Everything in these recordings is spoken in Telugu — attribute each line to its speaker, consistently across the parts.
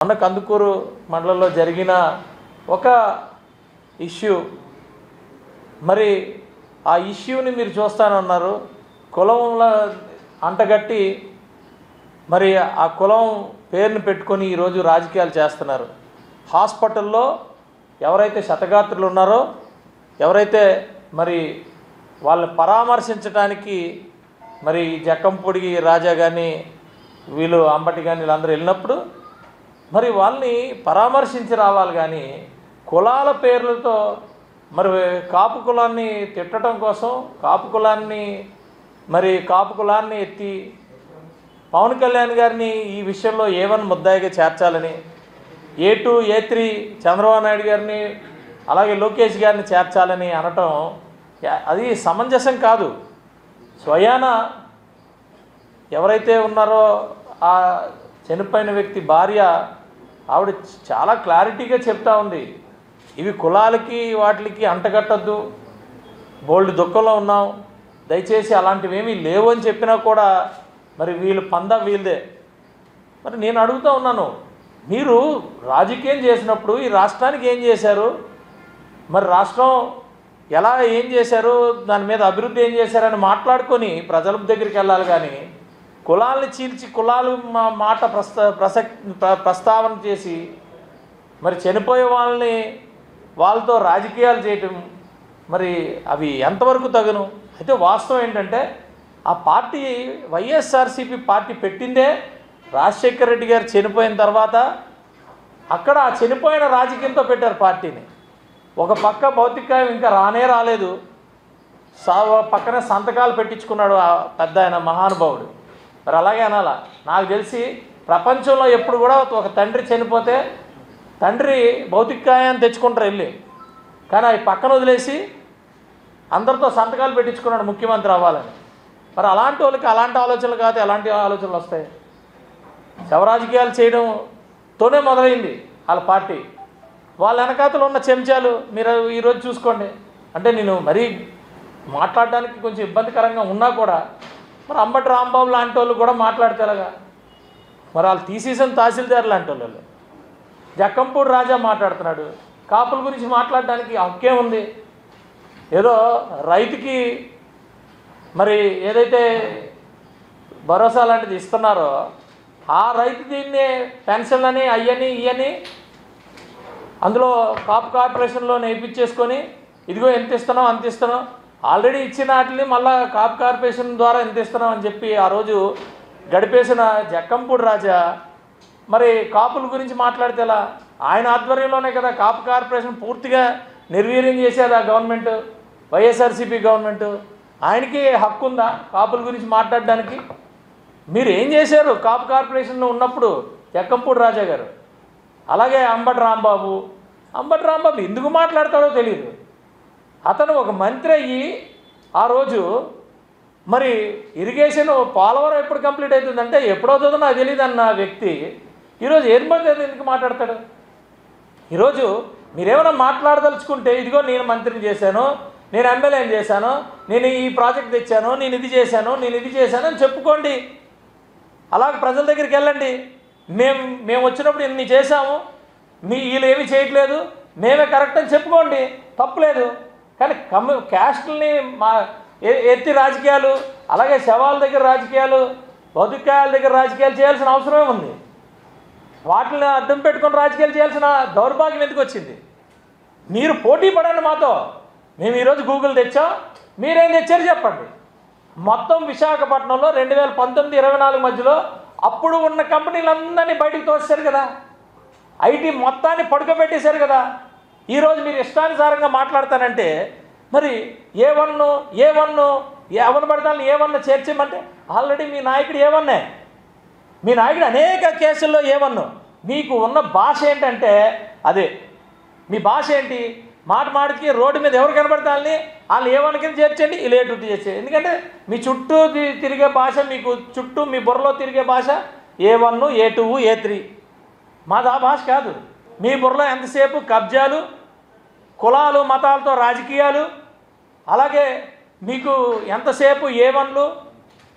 Speaker 1: మొన్న కందుకూరు మండలంలో జరిగిన ఒక ఇష్యూ, మరి ఆ ఇష్యూని మీరు చూస్తానన్నారు. కులంలో అంటగట్టి మరి ఆ కులం పేరుని పెట్టుకొని ఈరోజు రాజకీయాలు చేస్తున్నారు. హాస్పిటల్లో ఎవరైతే శతగాత్రులు ఉన్నారో, ఎవరైతే మరి వాళ్ళని పరామర్శించడానికి మరి జక్కంపూడి రాజా కానీ వీళ్ళు అంబటి కానీ వీళ్ళందరూ వెళ్ళినప్పుడు మరి వాళ్ళని పరామర్శించి రావాలి. కానీ కులాల పేర్లతో మరి కాపు కులాన్ని తిట్టడం కోసం కాపు కులాన్ని ఎత్తి పవన్ కళ్యాణ్ గారిని ఈ విషయంలో A1 ముద్దాయిగా చేర్చాలని, A2 A3 చంద్రబాబు నాయుడు గారిని అలాగే లోకేష్ గారిని చేర్చాలని అనటం అది సమంజసం కాదు. స్వయాన ఎవరైతే ఉన్నారో ఆ చనిపోయిన వ్యక్తి భార్య, ఆవిడ చాలా క్లారిటీగా చెప్తా ఉంది, ఇవి కులాలకి వాటికి అంటగట్టద్దు, బోల్డ్ దుఃఖంలో ఉన్నాం, దయచేసి అలాంటివి ఏమీ లేవు అని చెప్పినా కూడా మరి వీళ్ళు వీళ్ళదే. మరి నేను అడుగుతూ ఉన్నాను, మీరు రాజకీయం చేసినప్పుడు ఈ రాష్ట్రానికి ఏం చేశారు, మరి రాష్ట్రం ఎలా ఏం చేశారు, దాని మీద అభివృద్ధి ఏం చేశారని మాట్లాడుకొని ప్రజల దగ్గరికి వెళ్ళాలి. కానీ కులాలని చీల్చి కులాలు మాట ప్రస్తావన చేసి మరి చనిపోయే వాళ్ళతో రాజకీయాలు చేయటం మరి అవి ఎంతవరకు తగును? అయితే వాస్తవం ఏంటంటే ఆ పార్టీ వైఎస్ఆర్సీపీ పార్టీ పెట్టిందే రాజశేఖర రెడ్డి గారు చనిపోయిన తర్వాత. అక్కడ ఆ చనిపోయిన రాజకీయంతో పెట్టారు పార్టీని. ఒక పక్క భౌతికాయం ఇంకా రాలేదు, పక్కనే సంతకాలు పెట్టించుకున్నాడు ఆ పెద్ద ఆయన మహానుభావుడు. మరి అలాగే అనాలా? నాకు తెలిసి ప్రపంచంలో ఎప్పుడు కూడా ఒక తండ్రి చనిపోతే తండ్రి భౌతికాయాన్ని తెచ్చుకుంటారు వెళ్ళి, కానీ అవి పక్కన వదిలేసి అందరితో సంతకాలు పెట్టించుకున్నాడు ముఖ్యమంత్రి అవ్వాలని. మరి అలాంటి వాళ్ళకి అలాంటి ఆలోచనలు కాదు, ఎలాంటి ఆలోచనలు వస్తాయి? శవరాజకీయాలు చేయడంతోనే మొదలైంది వాళ్ళ పార్టీ. వాళ్ళ వెనకాతలు ఉన్న చెంచాలు మీరు ఈరోజు చూసుకోండి. అంటే నేను మరీ మాట్లాడడానికి కొంచెం ఇబ్బందికరంగా ఉన్నా కూడా మరి అంబటి రాంబాబు లాంటి వాళ్ళు కూడా మాట్లాడతారుగా. మరి వాళ్ళు తీసేసిన తహసీల్దార్ లాంటి వాళ్ళు, జక్కంపూడి రాజా మాట్లాడుతున్నాడు. కాపుల గురించి మాట్లాడడానికి హక్కే ఉంది. ఏదో రైతుకి మరి ఏదైతే భరోసా లాంటిది ఇస్తున్నారో ఆ రైతు దీన్ని పెన్షన్లని అయ్యని ఇవని అందులో కాపు కార్పొరేషన్లో నేర్పించేసుకొని ఇదిగో ఎంత ఇస్తున్నాం అంత ఇస్తున్నాం, ఆల్రెడీ ఇచ్చిన వాటిని మళ్ళీ కాపు కార్పొరేషన్ ద్వారా ఎంత ఇస్తున్నాం అని చెప్పి ఆ రోజు గడిపేసిన జక్కంపూడి రాజా మరి కాపుల గురించి మాట్లాడితే ఎలా? ఆయన ఆధ్వర్యంలోనే కదా కాపు కార్పొరేషన్ పూర్తిగా నిర్వీర్యం చేసేది ఆ గవర్నమెంట్, వైఎస్ఆర్సీపీ గవర్నమెంట్. ఆయనకి హక్కు ఉందా కాపుల గురించి మాట్లాడడానికి? మీరు ఏం చేశారు కాపు కార్పొరేషన్లో ఉన్నప్పుడు జక్కంపూడి రాజా గారు? అలాగే అంబటి రాంబాబు ఎందుకు మాట్లాడతాడో తెలియదు. అతను ఒక మంత్రి అయ్యి ఆ రోజు మరి ఇరిగేషన్ పోలవరం ఎప్పుడు కంప్లీట్ అవుతుందంటే ఎప్పుడవుతుందో నాకు తెలియదు అన్న వ్యక్తి ఈరోజు ఎయిర్పోర్ట్ ఎందుకు మాట్లాడతాడు? ఈరోజు మీరేమైనా మాట్లాడదలుచుకుంటే ఇదిగో నేను మంత్రిని చేశాను, నేను ఎమ్మెల్యేని చేశాను, నేను ఈ ప్రాజెక్ట్ తెచ్చాను, నేను ఇది చేశాను అని చెప్పుకోండి. అలాగే ప్రజల దగ్గరికి వెళ్ళండి. మేము వచ్చినప్పుడు ఇన్ని చేశాము, వీళ్ళు ఏమీ చేయట్లేదు, మేమే కరెక్ట్ అని చెప్పుకోండి, తప్పులేదు. కానీ క్యాస్ట్ని ఎత్తి రాజకీయాలు, అలాగే శవాల దగ్గర రాజకీయాలు, బతుకాయల దగ్గర రాజకీయాలు చేయాల్సిన అవసరమే ఉంది. వాటిని అడ్డం పెట్టుకొని రాజకీయాలు చేయాల్సిన దౌర్భాగ్యం ఎందుకు వచ్చింది? మీరు పోటీ పడండి మాతో. మేము ఈరోజు గూగుల్ తెచ్చాం, మీరేం తెచ్చారు చెప్పండి. మొత్తం విశాఖపట్నంలో 2019-24 మధ్యలో అప్పుడు ఉన్న కంపెనీలందరినీ బయటకు తోసేశారు కదా, ఐటీ మొత్తాన్ని పడుకోబెట్టేశారు కదా. ఈరోజు మీరు ఇష్టానుసారంగా మాట్లాడతానంటే మరి ఎవరిని పడతాను A1 చేర్చేయమంటే ఆల్రెడీ మీ నాయకుడు A1. మీ నాయకుడు అనేక కేసుల్లో A1. మీకు ఉన్న భాష ఏంటంటే అదే మీ భాష ఏంటి? మాటికి రోడ్డు మీద ఎవరు కనబడతాలని వాళ్ళు A1 కింద చేర్చండి, ఇలా A2 చేర్చండి. ఎందుకంటే మీ చుట్టూ తిరిగే భాష, మీకు చుట్టూ మీ బుర్రలో తిరిగే భాష A1 A2 A3. మాది ఆ భాష కాదు. మీ బుర్రలో ఎంతసేపు కబ్జాలు, కులాలు మతాలతో రాజకీయాలు, అలాగే మీకు ఎంతసేపు A1లు,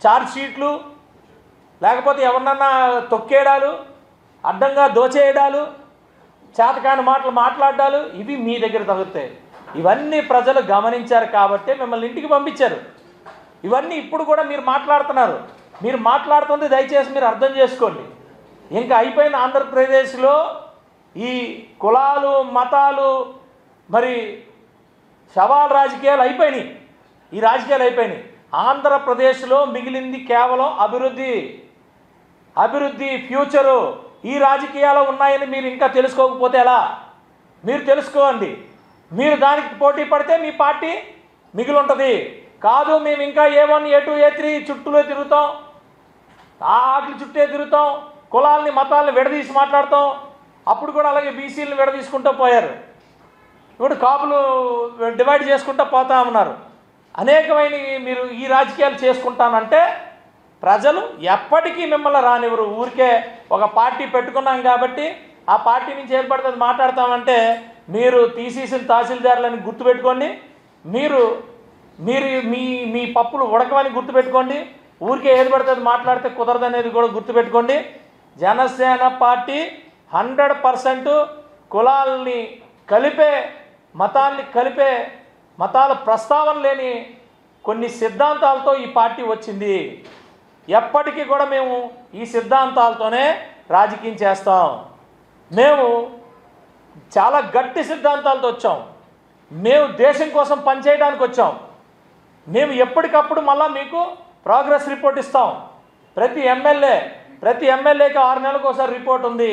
Speaker 1: ఛార్జ్ షీట్లు, లేకపోతే ఎవరినన్నా తొక్కేయడాలు, అడ్డంగా దోచేయడాలు, చేతకాని మాటలు మాట్లాడాలు ఇవి మీ దగ్గర తగులుతాయి. ఇవన్నీ ప్రజలు గమనించారు కాబట్టే మిమ్మల్ని ఇంటికి పంపించారు. ఇవన్నీ ఇప్పుడు కూడా మీరు మాట్లాడుతున్నారు. మీరు మాట్లాడుతుంది దయచేసి మీరు అర్థం చేసుకోండి. ఇంకా అయిపోయిన ఆంధ్రప్రదేశ్లో ఈ కులాలు మతాలు మరి శవాల రాజకీయాలు అయిపోయినాయి. ఈ రాజకీయాలు అయిపోయినాయి. ఆంధ్రప్రదేశ్లో మిగిలింది కేవలం అభివృద్ధి ఫ్యూచరు. ఈ రాజకీయాలు ఉన్నాయని మీరు ఇంకా తెలుసుకోకపోతే ఎలా? మీరు తెలుసుకోండి. మీరు దానికి పోటీ పడితే మీ పార్టీ మిగిలి ఉంటుంది. కాదు మేము ఇంకా A1 A2 A3 చుట్టూలో తిరుగుతాం, ఆటల చుట్టే తిరుగుతాం, కులాలని మతాలని విడదీసి మాట్లాడతాం. అప్పుడు కూడా అలాగే బీసీలను విడదీసుకుంటూ పోయారు. ఇప్పుడు కాపులు డివైడ్ చేసుకుంటూ పోతా ఉన్నారు. అనేకమైన మీరు ఈ రాజకీయాలు చేసుకుంటానంటే ప్రజలు ఎప్పటికీ మిమ్మల్ని రానివ్వరు. ఊరికే ఒక పార్టీ పెట్టుకున్నాం కాబట్టి ఆ పార్టీ నుంచి ఏర్పడుతుంది మాట్లాడతామంటే మీరు తీసేసిన తహసీల్దారులని గుర్తుపెట్టుకోండి. మీరు మీరు మీ మీ పప్పులు ఉడకమని గుర్తుపెట్టుకోండి. ఊరికే ఏది పడుతుంది మాట్లాడితే కుదరదనేది కూడా గుర్తుపెట్టుకోండి. జనసేన పార్టీ 100% కులాలని కలిపే, మతాల్ని కలిపే, మతాల ప్రస్తావన లేని కొన్ని సిద్ధాంతాలతో ఈ పార్టీ వచ్చింది. ఎప్పటికీ కూడా మేము ఈ సిద్ధాంతాలతోనే రాజకీయం చేస్తాం. మేము చాలా గట్టి సిద్ధాంతాలతో వచ్చాం. మేము దేశం కోసం పనిచేయడానికి వచ్చాం. మేము ఎప్పటికప్పుడు మళ్ళీ మీకు ప్రోగ్రెస్ రిపోర్ట్ ఇస్తాం. ప్రతి ఎమ్మెల్యేకి 6 నెలలకు ఒకసారి రిపోర్ట్ ఉంది.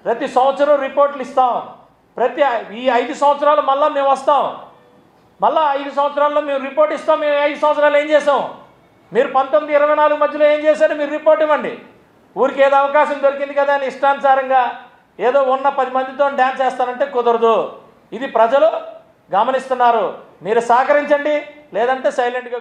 Speaker 1: ప్రతి సంవత్సరం రిపోర్ట్లు ఇస్తాం. ఈ 5 సంవత్సరాలు మళ్ళీ మేము వస్తాం. మళ్ళీ 5 సంవత్సరాల్లో మేము రిపోర్ట్ ఇస్తాం. మేము 5 సంవత్సరాలు ఏం చేసాం, మీరు 19-24 మధ్యలో ఏం చేశారో మీరు రిపోర్ట్ ఇవ్వండి. ఊరికి ఏదో అవకాశం దొరికింది కదా అని ఇష్టానుసారంగా ఏదో ఉన్న 10 మందితో డ్యాన్స్ చేస్తానంటే కుదరదు. ఇది ప్రజలు గమనిస్తున్నారు. మీరు సహకరించండి, లేదంటే సైలెంట్గా